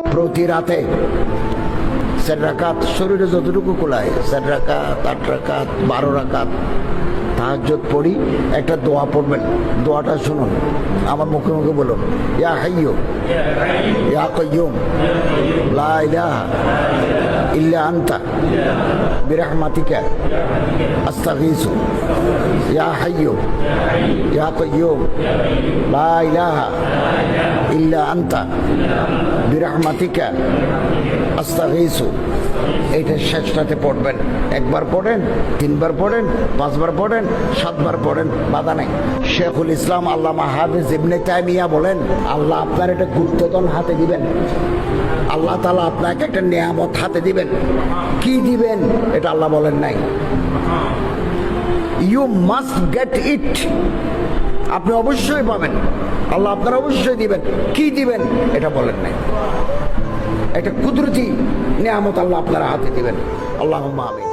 প্রতি রাতে 4 রাকাত, শরীরে যতটুকু কুলায় 4 রাকাত, 8 রাকাত, 12 রাকাত তাহাজ্জুদ পড়ি। একটা দোয়া পড়বেন, দোয়াটা শুনুন, আমার মুখে মুখে বলুন, ইয়া হাইয়্যু ইয়া কাইয়্যুম লা ইলাহা ইল্লা আনতা বিরহমাতিকা আস্তাগীসু ইয়া হাইয়্যু ইয়া কাইয়্যুম লা ইলাহা ইল্লা আনতা বিরহমাতিকা আস্তাগীসু। এইটা শেষটাতে পড়বেন। একবার পড়েন, 3 বার পড়েন, 5 বার পড়েন, 7 বার পড়েন, বাধা নেই। শেখুল ইসলাম আল্লামা হাফেজ ইবনে তাইমিয়া বলেন, আল্লাহ আপনার একটা গুপ্তধন হাতে দিবেন, আল্লাহ তাআলা আপনাকে একটা নিয়ামত হাতে দিবেন। কি দিবেন এটা আল্লাহ বলেন নাই। ইউ মাস্ট গেট ইট, আপনি অবশ্যই পাবেন, আল্লাহ আপনার অবশ্যই দিবেন। কি দিবেন এটা বলেন নাই। একটা কুদরতি নিয়ামত আল্লাহ আপনার হাতে দিবেন। আল্লাহুম্মা আমিন।